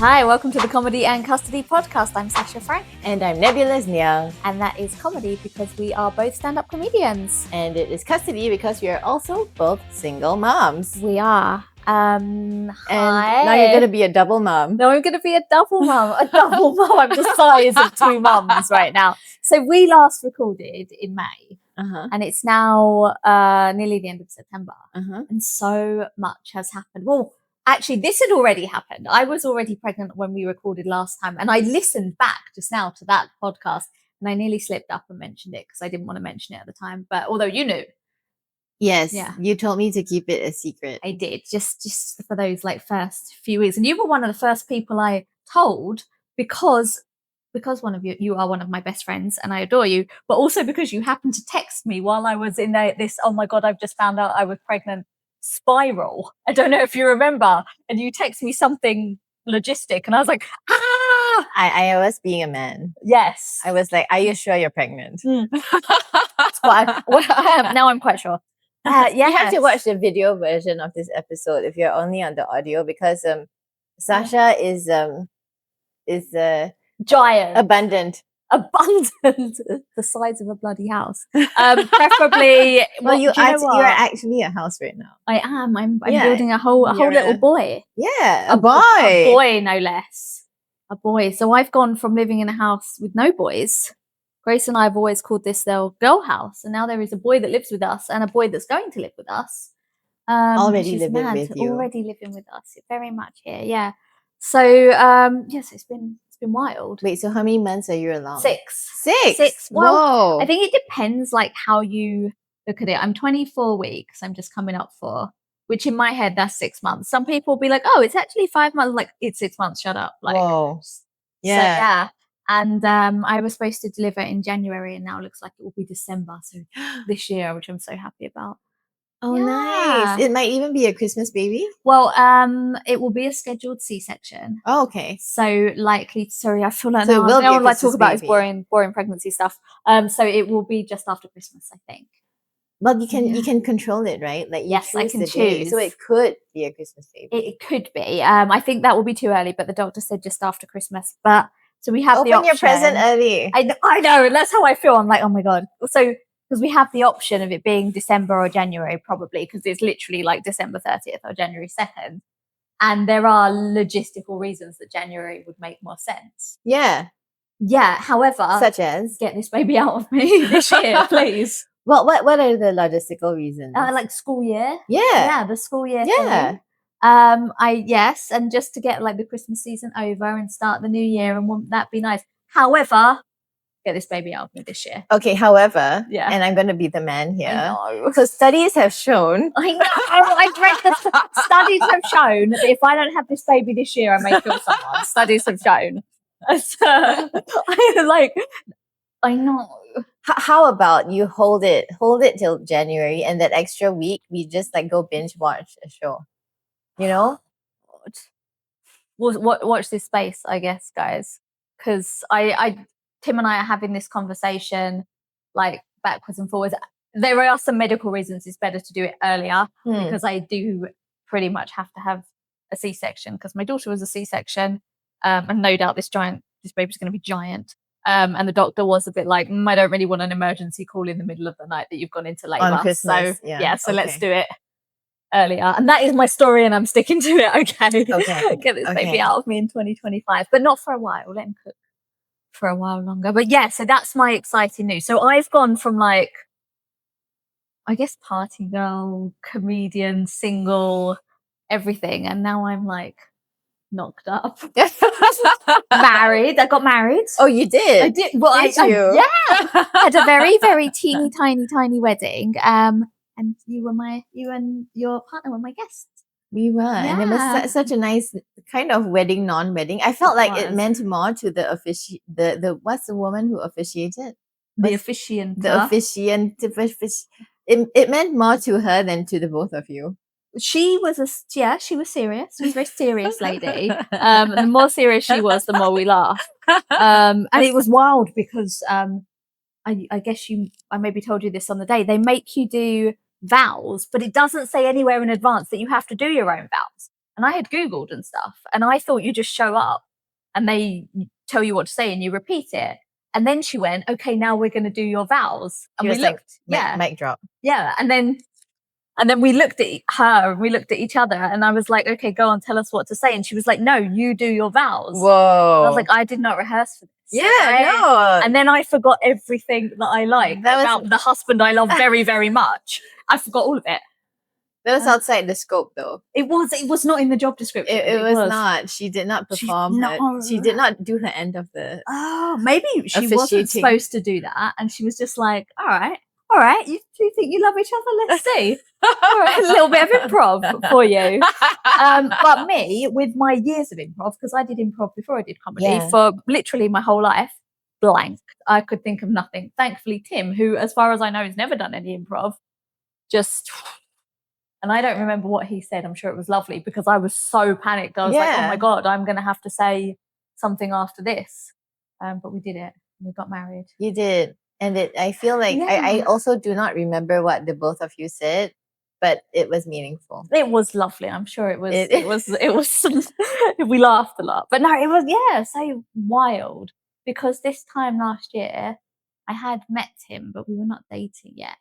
Hi, welcome to the Comedy and Custody podcast. I'm Sasha Frank. And I'm Nebulous Niang. And that is comedy because we are both stand-up comedians. And it is custody because we are also both single moms. We are. And now you're going to be a double mom. No, I'm going to be a double mom. A double mom. I'm the size of two mums right now. So we last recorded in May. And it's now nearly the end of September. And so much has happened. Well, actually, this had already happened. I was already pregnant when we recorded last time. And I listened back just now to that podcast. And I nearly slipped up and mentioned it because I didn't want to mention it at the time. But although you knew. Yes, yeah. You told me to keep it a secret. I did, just for those first few weeks. And you were one of the first people I told because one of you are one of my best friends and I adore you, but also because you happened to text me while I was in this, oh my God, I've just found out I was pregnant spiral. I don't know if you remember. And you text me something logistic and I was like, I was being a man. Yes. I was like, are you sure you're pregnant? That's what I am. Now I'm quite sure. You have to watch the video version of this episode if you're only on the audio because Sasha is giant, abundant, the size of a bloody house. Preferably. Well, you're actually a house right now. I am. I'm building a whole little boy. Yeah, a boy, a boy, no less. A boy. So I've gone from living in a house with no boys. Grace and I have always called this their girl house, and now there is a boy that lives with us and a boy that's going to live with us. Already living with you. Already living with us. Very much here. Yeah. So yes, it's been wild. Wait, so how many months are you along? 6. 6. Well, I think it depends how you look at it. I'm 24 weeks. I'm just coming up for, which in my head that's 6 months. Some people will be like, oh, it's actually 5 months. Like, it's 6 months. Shut up. Whoa. Yeah. So, yeah. And I was supposed to deliver in January, and now it looks like it will be December. So this year, which I'm so happy about. Oh, yeah. Nice. It might even be a Christmas baby. Well, it will be a scheduled C-section. Oh, okay. So likely, sorry, I feel like so I don't like to talk about his boring pregnancy stuff. So it will be just after Christmas, I think. Well, you can control it, right? Like yes, I can choose. So it could be a Christmas baby. It could be. I think that will be too early, but the doctor said just after Christmas. But so we have Open the option. your present early. I know. That's how I feel. I'm like, oh my God. So because we have the option of it being December or January, probably, because it's literally like December 30th or January 2nd. And there are logistical reasons that January would make more sense. Yeah. Yeah. However, such as get this baby out of me this year, please. Well, what are the logistical reasons? Like school year. Yeah. Yeah, the school year. Yeah. Thing. And just to get the Christmas season over and start the new year, and wouldn't that be nice? However, get this baby out of me this year. Okay, however, yeah, and I'm going to be the man here. I know. So studies have shown. I know. I've read the studies have shown that if I don't have this baby this year, I may kill someone. Studies have shown. So, I know. How about you hold it till January, and that extra week we just go binge watch a show. You know, watch this space, I guess, guys, because Tim and I are having this conversation backwards and forwards. There are some medical reasons it's better to do it earlier because I do pretty much have to have a C-section because my daughter was a C-section, and no doubt this baby's going to be giant. And the doctor was a bit like, I don't really want an emergency call in the middle of the night that you've gone into labour. On Christmas, so let's do it earlier. And that is my story, and I'm sticking to it. Okay. Get this baby out of me in 2025, but not for a while. Let him cook for a while longer. But yeah, so that's my exciting news. So I've gone from I guess party girl, comedian, single, everything, and now I'm knocked up. Married. I got married. Oh, you did? I did. Well, did you? Yeah. I had a very, very teeny, tiny wedding. And you and your partner were my guests. We were. Yeah. And it was such a nice kind of wedding, non-wedding. I felt it meant more to the what's the woman who officiated? The officiant. The officiant. It meant more to her than to the both of you. She was serious. She was a very serious lady. The more serious she was, the more we laughed. And it was wild because I guess I maybe told you this on the day. They make you do vows, but it doesn't say anywhere in advance that you have to do your own vows. And I had Googled and stuff, and I thought you just show up and they tell you what to say and you repeat it. And then she went, okay, now we're going to do your vows. And we looked, mic drop. Yeah. And then we looked at her and we looked at each other, and I was like, okay, go on, tell us what to say. And she was like, no, you do your vows. Whoa. And I was like, I did not rehearse for this. Yeah, no. And then I forgot everything that I liked about the husband I love very, very much. I forgot all of it. That was outside the scope, though. It was not in the job description. It was not. She did not perform. She did not do her end of the. Oh, maybe she wasn't supposed to do that, and she was just like, all right, you two think you love each other? Let's see. All right, a little bit of improv for you. But me, with my years of improv, because I did improv before I did comedy for literally my whole life, blank. I could think of nothing. Thankfully, Tim, who, as far as I know, has never done any improv, just. And I don't remember what he said. I'm sure it was lovely because I was so panicked. I was like, oh my God, I'm going to have to say something after this. But we did it. We got married. You did. And I feel like I also do not remember what the both of you said, but it was meaningful. It was lovely. I'm sure it was. It was. We laughed a lot. But no, it was, so wild. Because this time last year, I had met him, but we were not dating yet.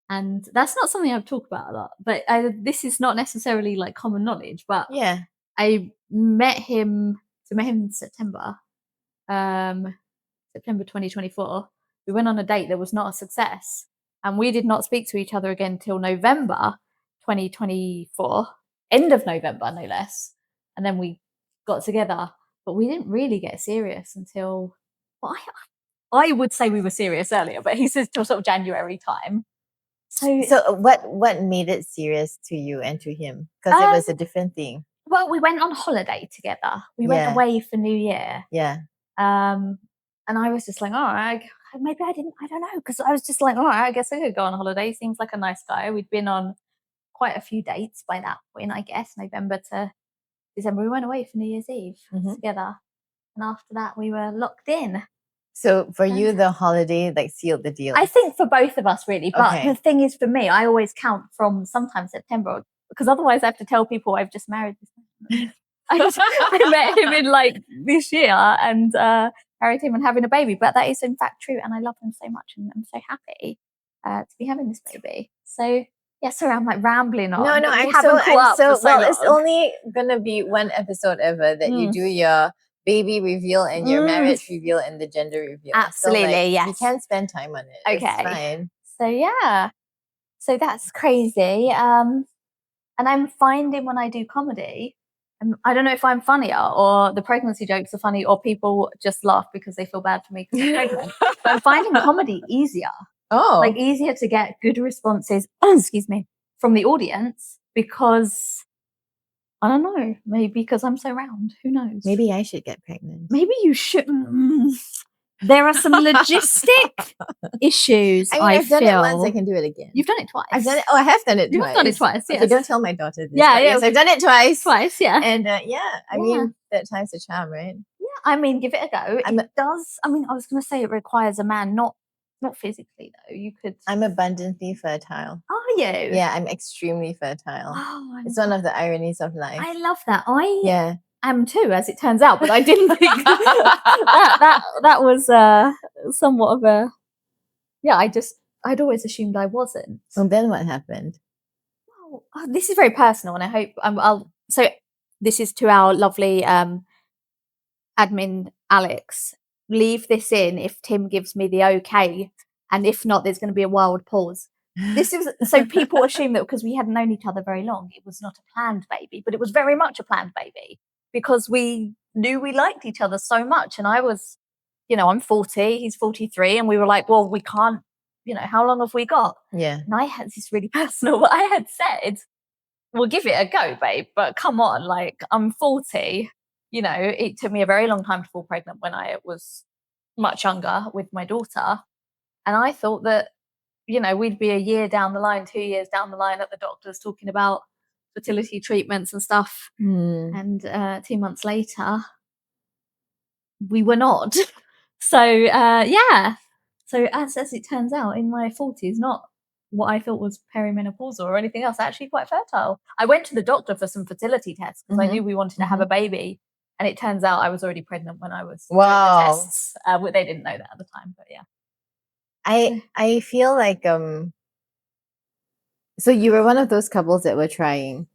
And that's not something I've talked about a lot, but this is not necessarily like common knowledge, but I met him in September 2024. We went on a date that was not a success, and we did not speak to each other again until November 2024, end of November, no less. And then we got together, but we didn't really get serious until, I would say we were serious earlier, but he says till sort of January time. So what made it serious to you and to him? Because it was a different thing. Well, we went on holiday together. We went away for New Year. Yeah. And I was just like, all right, maybe I don't know. Because I was just like, all right, I guess I could go on holiday. Seems like a nice guy. We'd been on quite a few dates by that point, I guess, November to December. We went away for New Year's Eve together. And after that, we were locked in. So for you, the holiday sealed the deal? I think for both of us, really. But the thing is, for me, I always count from sometime September, because otherwise I have to tell people I've just married this man. I met him in this year and married him and having a baby. But that is in fact true, and I love him so much, and I'm so happy to be having this baby. So sorry, I'm rambling on. No, it's only gonna be one episode ever that you do your baby reveal and your marriage reveal and the gender reveal. Absolutely, yes. We can spend time on it. Okay. It's fine. So that's crazy. And I'm finding when I do comedy, I don't know if I'm funnier or the pregnancy jokes are funny or people just laugh because they feel bad for me because I'm pregnant. But I'm finding comedy easier. Oh. Easier to get good responses, excuse me, from the audience because I don't know, maybe because I'm so round. Who knows? Maybe I should get pregnant. Maybe you shouldn't. There are some logistic issues. I've done it once. I can do it again. You've done it twice. I've done it. Oh, I have done it twice. You've done it twice. Yes. Okay, don't tell my daughter this. Yeah. Yes, I've done it twice. Twice, yeah. And I mean, that time's a charm, right? Yeah, I mean, give it a go. It does. I mean, I was going to say it requires a man, not physically though. You could. I'm abundantly fertile. Are you? Yeah, I'm extremely fertile. Oh, it's one of the ironies of life. I love that. I am too, as it turns out, but I didn't think that was somewhat of a. Yeah, I'd always assumed I wasn't. Well, then what happened? Well, this is very personal, and I hope So this is to our lovely admin Alex. Leave this in if Tim gives me the okay, and if not, there's going to be a wild pause. This is so people assume that because we hadn't known each other very long, it was not a planned baby, but it was very much a planned baby because we knew we liked each other so much. And I was, I'm 40, he's 43, and we were like, well, we can't, how long have we got? Yeah. And I had this really personal, but I had said, we'll give it a go, babe, but come on, I'm 40. It took me a very long time to fall pregnant when I was much younger with my daughter. And I thought that, we'd be a year down the line, 2 years down the line at the doctors talking about fertility treatments and stuff. And 2 months later, we were not. So, So as it turns out, in my 40s, not what I thought was perimenopausal or anything else. Actually quite fertile. I went to the doctor for some fertility tests because I knew we wanted to have a baby. And it turns out I was already pregnant when I was doing the tests. They didn't know that at the time, but yeah. I feel like so you were one of those couples that were trying.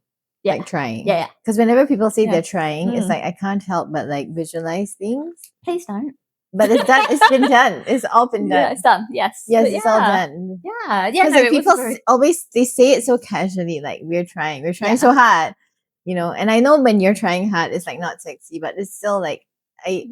Yeah. Like trying. Yeah. Because whenever people say they're trying, it's like I can't help but like visualize things. Please don't. But it's done. It's been done. It's all been done. Yeah, it's done. Yes. Yes, it's all done. Yeah. Yeah. Because like people always they say it so casually, like we're trying so hard, you know. And I know when you're trying hard, it's like not sexy, but it's still like I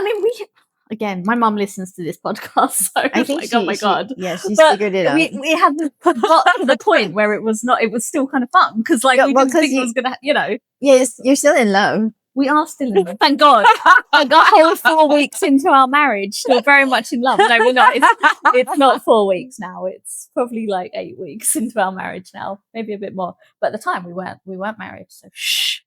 mean, again, my mum listens to this podcast, so I think oh my god, she's figured it out. We haven't got to the point where it was still kind of fun because like we didn't think it was gonna, Yes, you're still in love. We are still in love. Thank God. I got whole 4 weeks into our marriage, still very much in love. No, we're not. It's not 4 weeks now. It's probably like 8 weeks into our marriage now, maybe a bit more. But at the time we weren't married, so shh.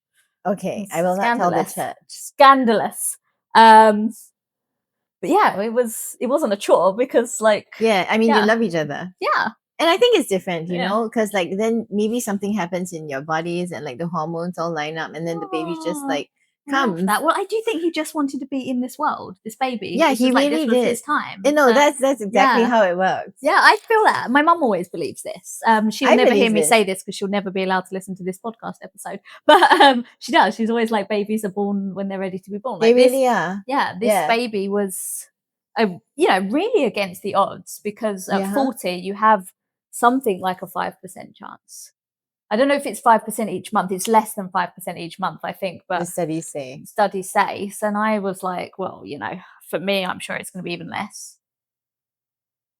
Okay, I will not tell the church. Scandalous. But yeah, it wasn't a chore because I mean you love each other. Yeah. And I think it's different, you know, because like then maybe something happens in your bodies and like the hormones all line up and then the baby just like comes. Well, I do think he just wanted to be in this world, this baby. Yeah, he really this did. Was his time. No, that's exactly how it works. Yeah, I feel that. My mum always believes this. She'll never hear me say this because she'll never be allowed to listen to this podcast episode. But she does. She's always like, babies are born when they're ready to be born. They really are. Yeah, this baby was, really against the odds because at 40 you have something like a 5% chance. I don't know if it's 5% each month. It's less than 5% each month, I think. But the studies say. And I was like, well, for me, I'm sure it's going to be even less.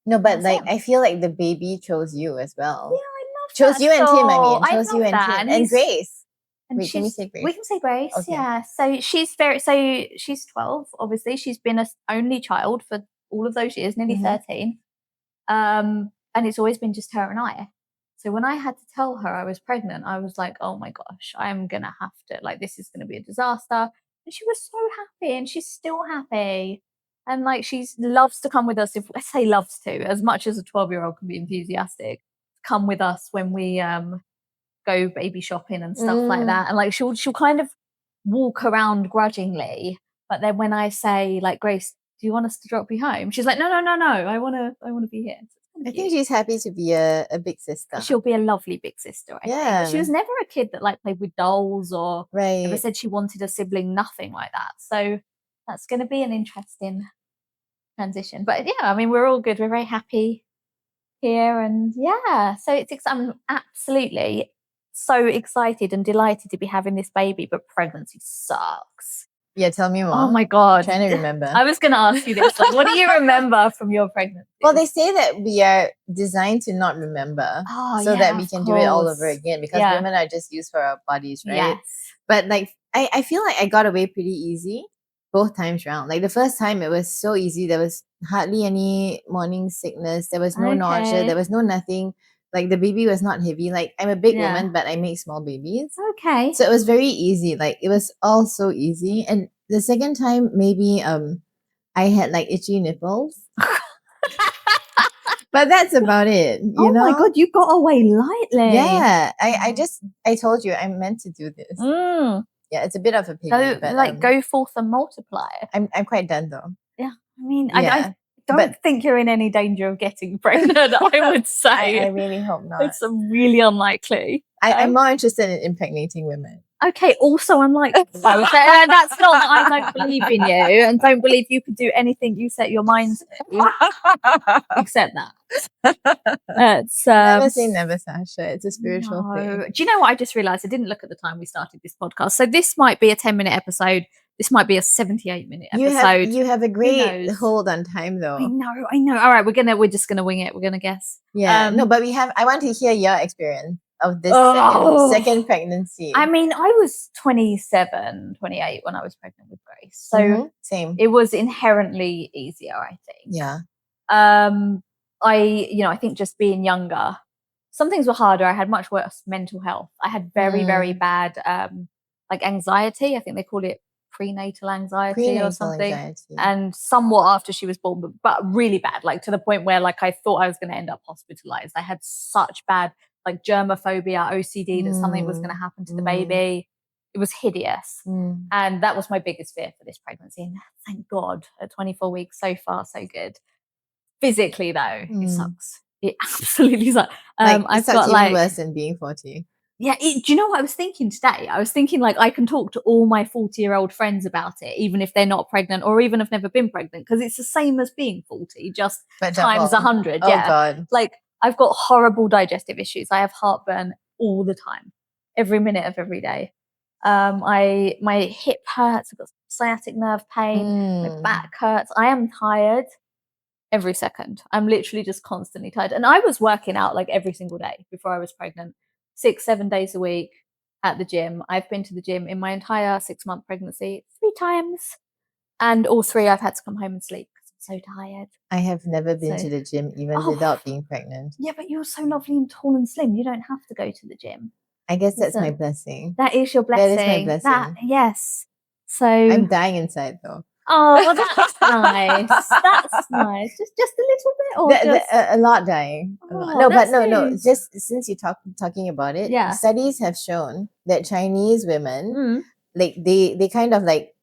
No, but like I feel like the baby chose you as well. Yeah, I love chose that. you and Tim. I mean, chose you and that. Tim and Grace. And wait, can we say Grace? We can say Grace. Okay. Yeah. So she's 12. Obviously, she's been an only child for all of those years, nearly 13. And it's always been just her and I. So when I had to tell her I was pregnant, I was like, oh my gosh, I'm going to have to, this is going to be a disaster. And she was so happy and she's still happy. And she loves to come with us. If I say loves to, as much as a 12-year-old can be enthusiastic, come with us when we go baby shopping and stuff like that. And she'll kind of walk around grudgingly. But then when I say Grace, do you want us to drop you home? She's like, no. I want to be here. I think she's happy to be a big sister. She'll be a lovely big sister, I think. She was never a kid that played with dolls or ever said she wanted a sibling, nothing like that. So that's going to be an interesting transition. But yeah, I mean, we're all good. We're very happy here. And yeah, so I'm absolutely so excited and delighted to be having this baby, but pregnancy sucks. Yeah, tell me more. Oh my God. I'm trying to remember. I was going to ask you this. What do you remember from your pregnancy? Well, they say that we are designed to not remember so that we can do it all over again because women are just used for our bodies, right? Yes. But I feel like I got away pretty easy both times round. The first time it was so easy. There was hardly any morning sickness. There was no nausea. There was no nothing. The baby was not heavy. I'm a big woman, but I make small babies. Okay. So it was very easy. It was all so easy. And the second time, maybe I had itchy nipples. But that's about it. You know? My God, you got away lightly. Yeah. I told you I'm meant to do this. Yeah, it's a bit of a pity. But, go forth and multiply. I'm quite done though. Yeah. I mean, I don't think you're in any danger of getting pregnant, I would say. I really hope not. It's really unlikely. I'm more interested in impregnating women. Okay, also I'm that's not that I don't believe in you and don't believe you could do anything you set your mind to except that. It's never say never, Sasha. It's a spiritual thing. Do you know what I just realized? I didn't look at the time we started this podcast. So this might be a 10-minute episode. This might be a 78-minute episode. You have a great hold on time though. I know. All right, we're just gonna wing it. We're gonna guess. Yeah. No, but I want to hear your experience of this second pregnancy. I mean, I was 27, 28 when I was pregnant with Grace. So same. It was inherently easier, I think. Yeah. I think just being younger, some things were harder. I had much worse mental health. I had very, very bad anxiety. I think they call it prenatal anxiety or something. Anxiety. And somewhat after she was born, but really bad, like to the point where like I thought I was going to end up hospitalized. I had such bad like germophobia, OCD, that something was going to happen to the baby. It was hideous. And that was my biggest fear for this pregnancy. And thank God at 24 weeks, so far, so good. Physically though, it sucks. It absolutely sucks. I've got even worse than being 40. Yeah, do you know what I was thinking today? I was thinking like I can talk to all my 40-year-old friends about it, even if they're not pregnant or even have never been pregnant, because it's the same as being 40, just times 100. Oh God. Like I've got horrible digestive issues. I have heartburn all the time, every minute of every day. My hip hurts. I've got sciatic nerve pain. My back hurts. I am tired every second. I'm literally just constantly tired. And I was working out like every single day before I was pregnant, 6-7 days a week at the gym. I've been to the gym in my entire 6-month pregnancy 3 times. And all 3 I've had to come home and sleep because I'm so tired. I have never been to the gym even without being pregnant. Yeah, but you're so lovely and tall and slim. You don't have to go to the gym. I guess that's my blessing. That is your blessing. That is my blessing. Yes. So I'm dying inside though. Oh, well, that's nice. That's nice. Just a little bit, or a lot dying. No. Just since you're talking about it, studies have shown that Chinese women, like they kind of like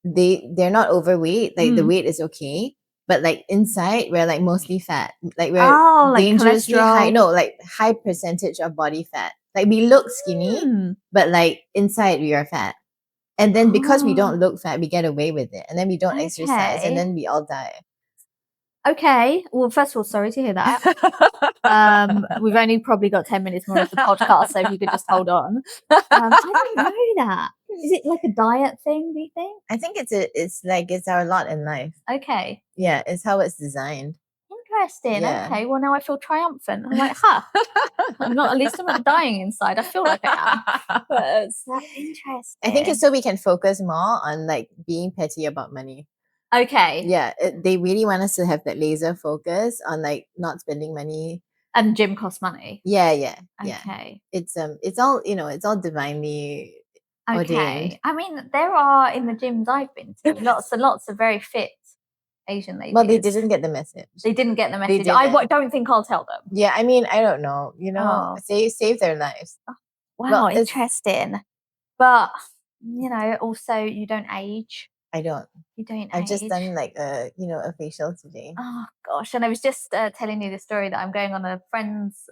they're not overweight. Like the weight is okay, but like inside we're like mostly fat. Like we're dangerously high. No, like high percentage of body fat. Like we look skinny, but like inside we are fat. And then because we don't look fat, we get away with it. And then we don't exercise, and then we all die. Okay. Well, first of all, sorry to hear that. We've only probably got 10 minutes more of the podcast, so if you could just hold on. I don't know that. Is it like a diet thing, do you think? I think it's our lot in life. Okay. Yeah, it's how it's designed. Interesting. Yeah. Okay. Well, now I feel triumphant. I'm like, I'm not, at least I'm not dying inside. I feel like I am. But it's interesting. I think it's so we can focus more on like being petty about money. Okay. Yeah. They really want us to have that laser focus on like not spending money. And the gym costs money. Yeah. Okay. It's all, it's all divinely ordained. I mean, there are in the gyms I've been to lots and lots of very fit Asian ladies. Well, they didn't get the message. They didn't get the message. I don't think I'll tell them. Yeah, I mean, I don't know. Save their lives. Wow, well, interesting. But also you don't age. I don't. You don't. I've just done like a facial today. Oh gosh, and I was just telling you the story that I'm going on a friend's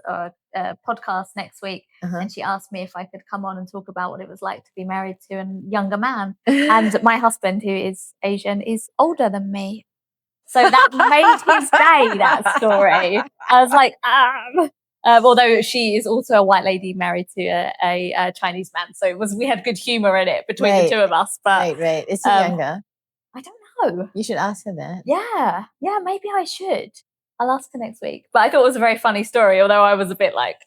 podcast next week, and she asked me if I could come on and talk about what it was like to be married to a younger man. And my husband, who is Asian, is older than me. So that made his day, that story. I was like, although she is also a white lady married to a Chinese man. So we had good humor in it between the two of us. But right. Is he younger? I don't know. You should ask her that. Yeah, maybe I should. I'll ask her next week. But I thought it was a very funny story, although I was a bit like,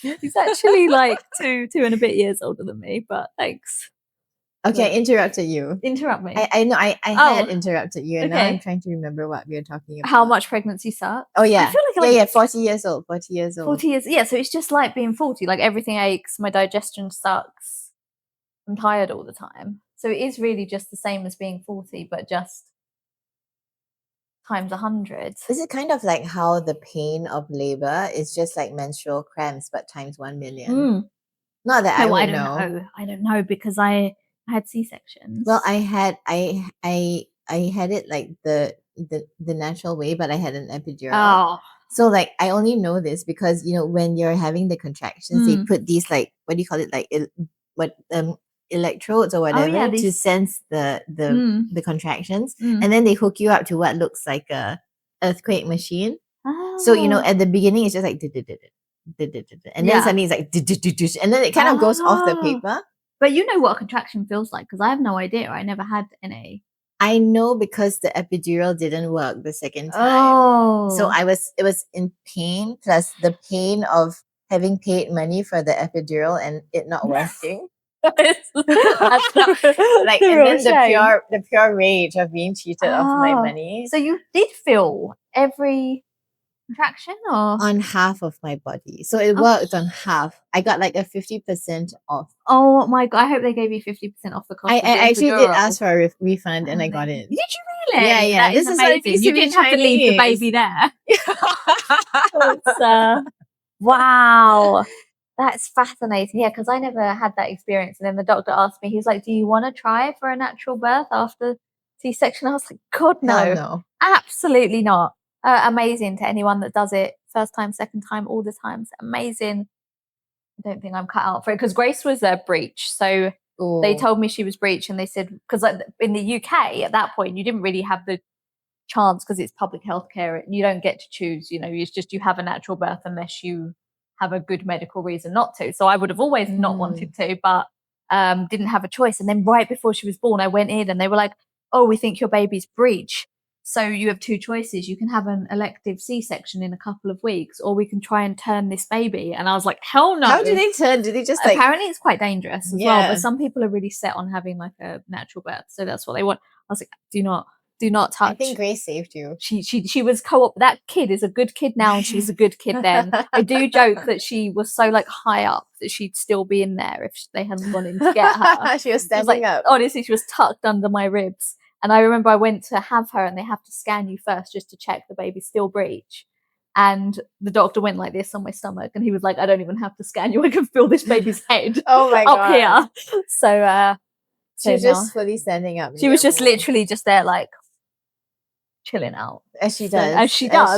he's actually like 2 and a bit years older than me, but thanks. Okay, I interrupted you. Interrupt me. I know I had interrupted you, and now I'm trying to remember what we were talking about. How much pregnancy sucks? Oh yeah, I feel like 40 years old. 40 years old. 40 years. Yeah, so it's just like being 40. Like everything aches. My digestion sucks. I'm tired all the time. So it is really just the same as being 40, but just times 100. Is it kind of like how the pain of labor is just like menstrual cramps, but times 1 million? Not that I would know. I don't know because I had C-sections. Well, I had it like the natural way, but I had an epidural. Oh. So like I only know this because when you're having the contractions, they put these like, what do you call it, like electrodes or whatever to sense the contractions, and then they hook you up to what looks like a earthquake machine. So at the beginning it's just like and then suddenly it's like and then it kind of goes off the paper. But you know what a contraction feels like, because I have no idea. I never had any. I know because the epidural didn't work the second time. Oh. So it was in pain, plus the pain of having paid money for the epidural and it not working. Like, and then the pure rage of being cheated of my money. So you did feel every contraction or on half of my body. So it worked on half. I got like a 50% off. Oh my god! I hope they gave you 50% off the cost. I of the actually did epidural. ask for a refund and I got it. Did you really? Yeah. That is amazing. You didn't have to leave the baby there. Wow. That's fascinating. Yeah, because I never had that experience. And then the doctor asked me, he's like, do you want to try for a natural birth after C-section? I was like, God, no. Hell no. Absolutely not. Amazing to anyone that does it first time, second time, all the time. It's amazing. I don't think I'm cut out for it because Grace was a breech. So they told me she was breech and they said, because like in the UK at that point, you didn't really have the chance because it's public healthcare. You don't get to choose, it's just you have a natural birth unless you have a good medical reason not to. So I would have always not wanted to, but didn't have a choice. And then right before she was born, I went in and they were like, oh, we think your baby's breech. So you have two choices. You can have an elective C-section in a couple of weeks, or we can try and turn this baby. And I was like, hell no. How do they turn? Do they just Apparently it's quite dangerous as well, but some people are really set on having like a natural birth. So that's what they want. I was like, do not touch. I think Grace saved you. She was co-op. That kid is a good kid now, and she was a good kid then. I do joke that she was so like high up that she'd still be in there if they hadn't gone in to get her. She was standing up. Honestly, she was tucked under my ribs. And I remember I went to have her, and they have to scan you first just to check the baby's still breech. And the doctor went like this on my stomach, and he was like, "I don't even have to scan you. I can feel this baby's head oh my up god here." So she was just fully standing up. She was just literally just there, like chilling out, as she does.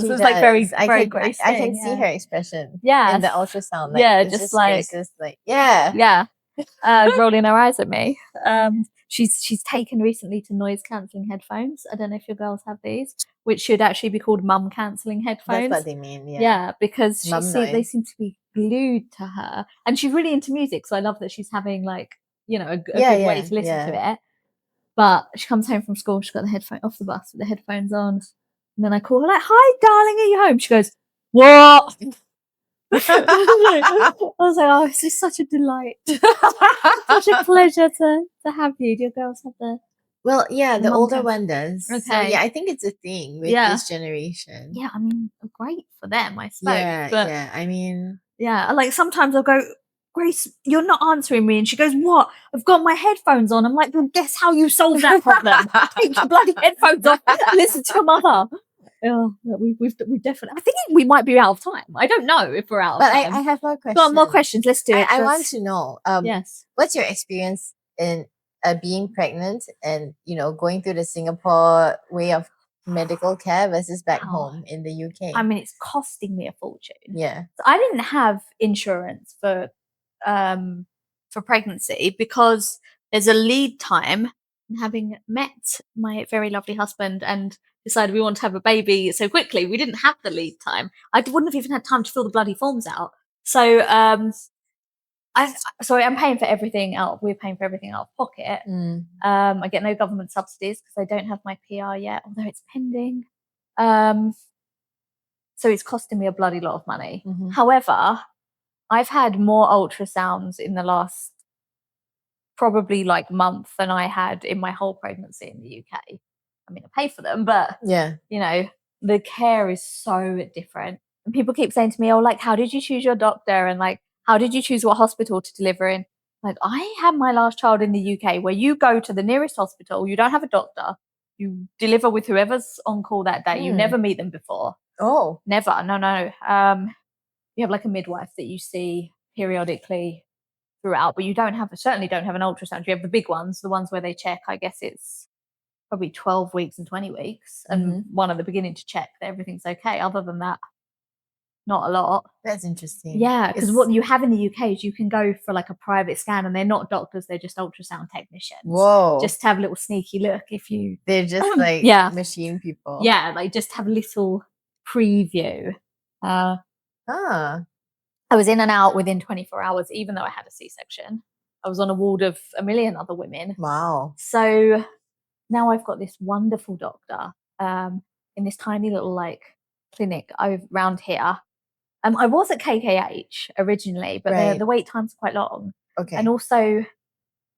It was like very Grace. I can see her expression. Yeah, in the ultrasound. Like, yeah, just like rolling her eyes at me. She's taken recently to noise cancelling headphones. I don't know if your girls have these, which should actually be called mum cancelling headphones. That's what they mean. Yeah, because they seem to be glued to her, and she's really into music. So I love that she's having like a good way to listen to it. But she comes home from school, she's got the headphone off the bus with the headphones on. And then I call her like, "Hi, darling, are you home?" She goes, "What?" I was like, "Oh, this is such a delight. Such a pleasure to have you." Do your girls have the... Well, yeah, the older one does. Okay. So, yeah, I think it's a thing with this generation. Yeah, I mean, great for them, I suppose. Yeah, I mean... Yeah, like sometimes I'll go, "Grace, you're not answering me." And she goes, "What? I've got my headphones on." I'm like, "Well, guess how you solve that problem? Take your bloody headphones off and listen to your mother." We've definitely... I think we might be out of time. I don't know if we're out of time. But I have more questions. Got more questions. Let's do it. I want to know, yes, what's your experience in being pregnant and, going through the Singapore way of medical care versus back home in the UK? I mean, it's costing me a fortune. Yeah. So I didn't have insurance for pregnancy because there's a lead time. And having met my very lovely husband and decided we want to have a baby so quickly, we didn't have the lead time. I wouldn't have even had time to fill the bloody forms out. So I'm paying for everything out. We're paying for everything out of pocket. I get no government subsidies because I don't have my PR yet, although it's pending. So it's costing me a bloody lot of money. However, I've had more ultrasounds in the last probably like month than I had in my whole pregnancy in the UK. I mean, I pay for them, but the care is so different. And people keep saying to me, "Oh, like, how did you choose your doctor? And like, how did you choose what hospital to deliver in?" Like, I had my last child in the UK where you go to the nearest hospital, you don't have a doctor, you deliver with whoever's on call that day. You never meet them before. Oh, never. No. You have like a midwife that you see periodically throughout, but you certainly don't have an ultrasound. You have the big ones, the ones where they check, I guess it's probably 12 weeks and 20 weeks, and one at the beginning to check that everything's okay. Other than that, not a lot. That's interesting. Yeah, because what you have in the UK is you can go for like a private scan, and they're not doctors, they're just ultrasound technicians. Whoa. Just to have a little sneaky look if you... They're just like machine people. Yeah, like just have a little preview. I was in and out within 24 hours, even though I had a C-section. I was on a ward of a million other women. Wow. So now I've got this wonderful doctor in this tiny little like clinic around here. I was at KKH originally, but the wait time's quite long. Okay. And also,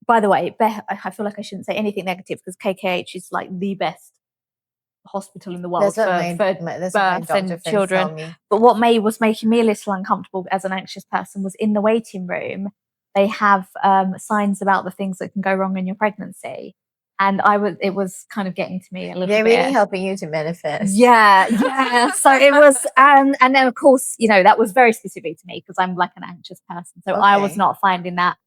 by the way, I feel like I shouldn't say anything negative because KKH is like the best hospital in the world for birth and children. Me. But what was making me a little uncomfortable as an anxious person was in the waiting room, they have signs about the things that can go wrong in your pregnancy. And it was kind of getting to me a little bit. They're really helping you to manifest. Yeah. So it was, and then of course, you know, that was very specific to me because I'm like an anxious person. So I was not finding that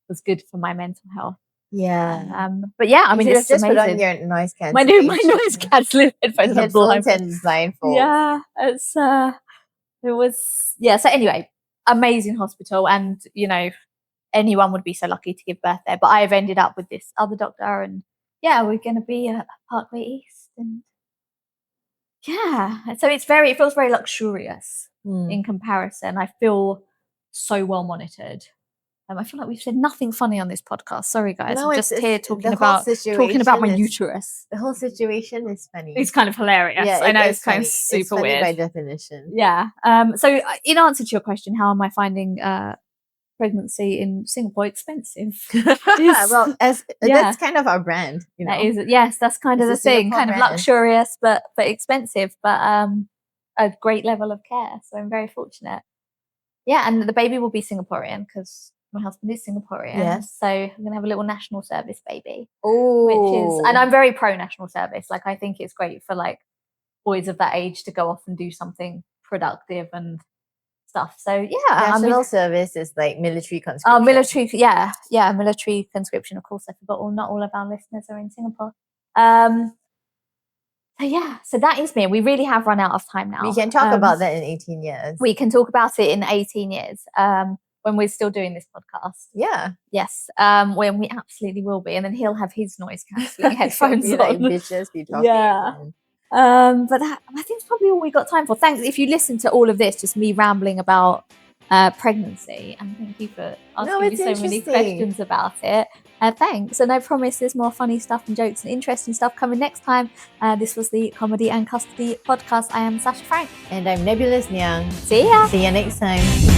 was good for my mental health. Yeah. But yeah, I mean, it's just amazing. Put on your noise cancellation. My noise cancelling headphones and blindfold. Yeah, it was, yeah. So anyway, amazing hospital, and you know, anyone would be so lucky to give birth there. But I've ended up with this other doctor, and yeah, we're going to be at Parkway East, and yeah, so it feels very luxurious in comparison. I feel so well monitored. I feel like we've said nothing funny on this podcast. Sorry, guys. No, I'm just here talking about my uterus. The whole situation is funny. It's kind of hilarious. Yeah, I know it's kind funny. of super it's funny weird by definition. Yeah. So in answer to your question, how am I finding pregnancy in Singapore expensive? Well, that's kind of our brand. You know? That is, yes, that's kind of the thing. Kind of luxurious, but expensive, but a great level of care. So I'm very fortunate. Yeah, and the baby will be Singaporean because my husband is Singaporean. Yes. So I'm gonna have a little national service baby. Oh. Which is, and I'm very pro national service. Like I think it's great for like boys of that age to go off and do something productive and stuff. So yeah, national service is like military conscription. Military, military conscription. Of course, I forgot. Not all of our listeners are in Singapore. So yeah, so that is me. We really have run out of time now. We can talk about that in 18 years. We can talk about it in 18 years when we're still doing this podcast. Yeah. Yes, when we absolutely will be. And then he'll have his noise cancelling headphones on. Like bitches be talking. Yeah. But I think it's probably all we got time for. Thanks. If you listen to all of this, just me rambling about pregnancy, and thank you for asking me so many questions about it. Thanks. And I promise there's more funny stuff and jokes and interesting stuff coming next time. This was the Comedy and Custody podcast. I am Sasha Frank. And I'm Nebulous Niang. See ya. See you next time.